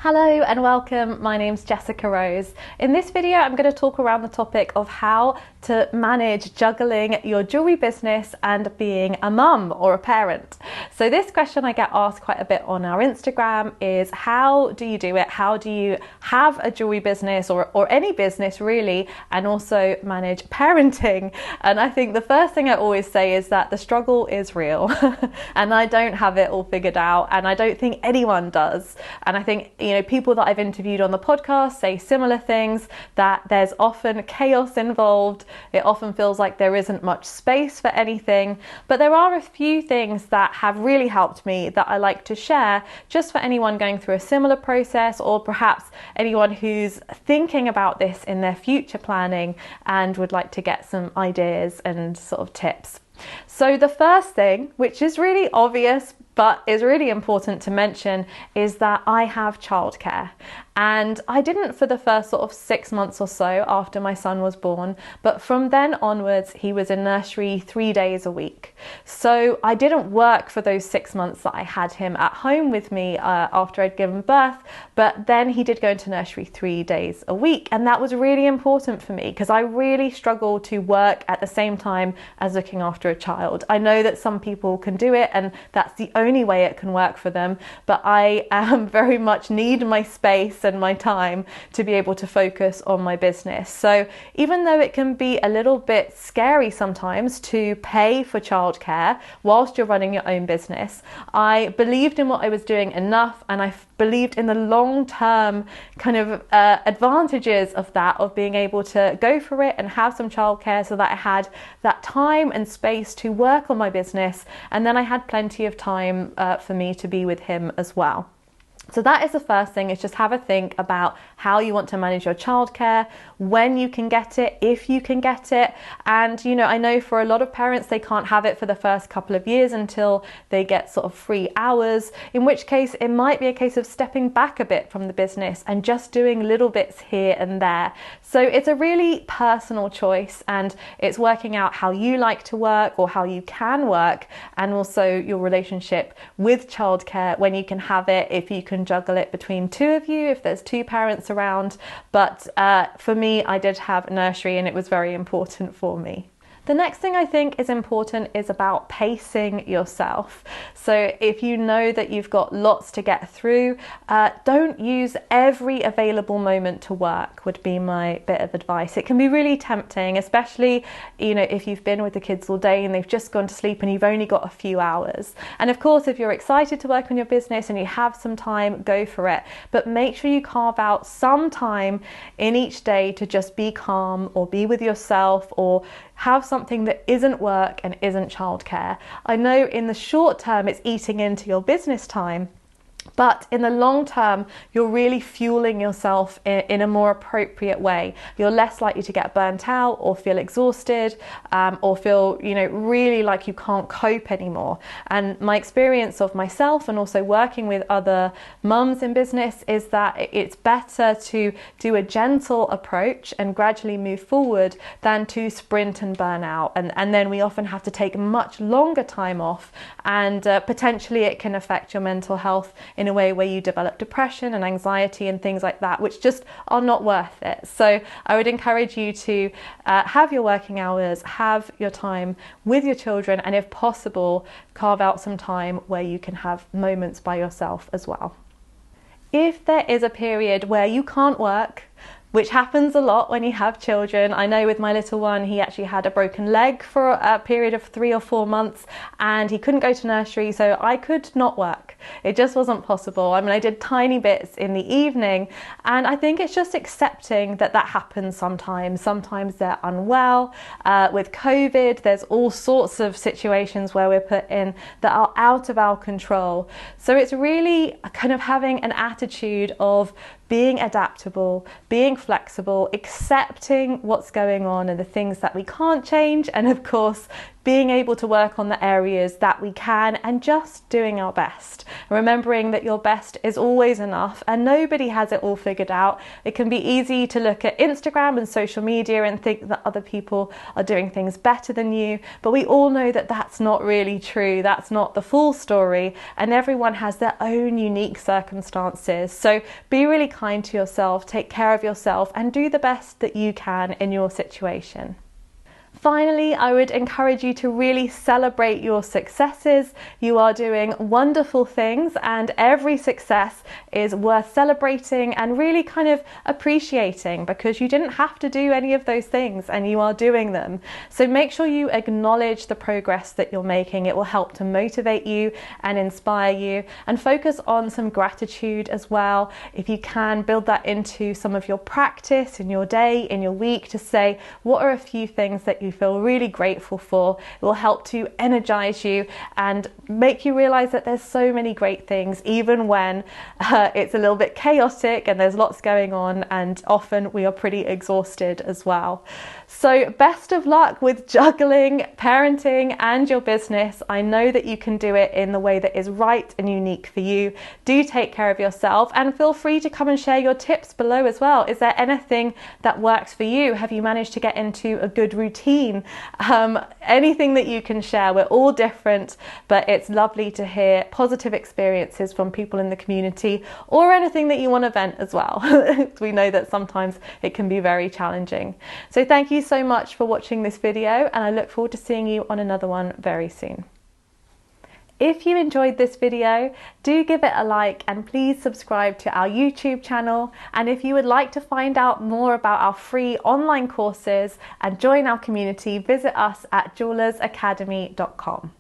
Hello and welcome, my name's Jessica Rose. In this video I'm going to talk around the topic of how to manage juggling your jewellery business and being a mum or a parent. So this question I get asked quite a bit on our Instagram is, how do you do it? How do you have a jewellery business or any business really, and also manage parenting? And I think the first thing I always say is that the struggle is real and I don't have it all figured out, and I don't think anyone does. And I think people that I've interviewed on the podcast say similar things, that there's often chaos involved. It often feels like there isn't much space for anything, but there are a few things that have really helped me that I like to share just for anyone going through a similar process, or perhaps anyone who's thinking about this in their future planning and would like to get some ideas and sort of tips. So the first thing, which is really obvious but is really important to mention, is that I have childcare. And I didn't for the first sort of 6 months or so after my son was born, but from then onwards he was in nursery 3 days a week. So I didn't work for those 6 months that I had him at home with me after I'd given birth, but then he did go into nursery 3 days a week, and that was really important for me because I really struggle to work at the same time as looking after a child. I know that some people can do it and that's the only way it can work for them, but I very much need my space and my time to be able to focus on my business. So even though it can be a little bit scary sometimes to pay for childcare whilst you're running your own business, I believed in what I was doing enough, and I believed in the long-term kind of advantages of that, of being able to go for it and have some childcare so that I had that time and space to work on my business, and then I had plenty of time for me to be with him as well. So that is the first thing, is just have a think about how you want to manage your childcare, when you can get it, if you can get it. And I know for a lot of parents they can't have it for the first couple of years until they get sort of free hours, in which case it might be a case of stepping back a bit from the business and just doing little bits here and there. So it's a really personal choice, and it's working out how you like to work or how you can work, and also your relationship with childcare, when you can have it, if you can juggle it between two of you, if there's two parents around. But for me, I did have nursery and it was very important for me. The next thing I think is important is about pacing yourself. So if you know that you've got lots to get through, don't use every available moment to work, would be my bit of advice. It can be really tempting, especially if you've been with the kids all day and they've just gone to sleep and you've only got a few hours. And of course, if you're excited to work on your business and you have some time, go for it. But make sure you carve out some time in each day to just be calm or be with yourself, or have something that isn't work and isn't childcare. I know in the short term it's eating into your business time, but in the long term, you're really fueling yourself in a more appropriate way. You're less likely to get burnt out or feel exhausted, or feel, really like you can't cope anymore. And my experience of myself and also working with other mums in business is that it's better to do a gentle approach and gradually move forward than to sprint and burn out. And then we often have to take much longer time off, and potentially it can affect your mental health in a way where you develop depression and anxiety and things like that, which just are not worth it. So I would encourage you to have your working hours, have your time with your children, and if possible, carve out some time where you can have moments by yourself as well. If there is a period where you can't work, which happens a lot when you have children. I know with my little one, he actually had a broken leg for a period of 3 or 4 months, and he couldn't go to nursery, so I could not work. It just wasn't possible. I mean, I did tiny bits in the evening, and I think it's just accepting that that happens sometimes. Sometimes they're unwell. With COVID, there's all sorts of situations where we're put in that are out of our control. So it's really kind of having an attitude of being adaptable, being flexible, accepting what's going on and the things that we can't change, and of course being able to work on the areas that we can and just doing our best. Remembering that your best is always enough and nobody has it all figured out. It can be easy to look at Instagram and social media and think that other people are doing things better than you, but we all know that that's not really true. That's not the full story, and everyone has their own unique circumstances. So be really kind to yourself, take care of yourself, and do the best that you can in your situation. Finally, I would encourage you to really celebrate your successes. You are doing wonderful things, and every success is worth celebrating and really kind of appreciating, because you didn't have to do any of those things and you are doing them. So make sure you acknowledge the progress that you're making. It will help to motivate you and inspire you, and focus on some gratitude as well. If you can, build that into some of your practice in your day, in your week, to say, what are a few things that you feel really grateful for? It will help to energize you and make you realize that there's so many great things, even when it's a little bit chaotic and there's lots going on, and often we are pretty exhausted as well. So best of luck with juggling, parenting, and your business. I know that you can do it in the way that is right and unique for you. Do take care of yourself, and feel free to come and share your tips below as well. Is there anything that works for you? Have you managed to get into a good routine? Anything that you can share. We're all different, but it's lovely to hear positive experiences from people in the community, or anything that you want to vent as well. We know that sometimes it can be very challenging. So thank you so much for watching this video, and I look forward to seeing you on another one very soon. If you enjoyed this video, do give it a like, and please subscribe to our YouTube channel. And if you would like to find out more about our free online courses and join our community, visit us at jewelersacademy.com.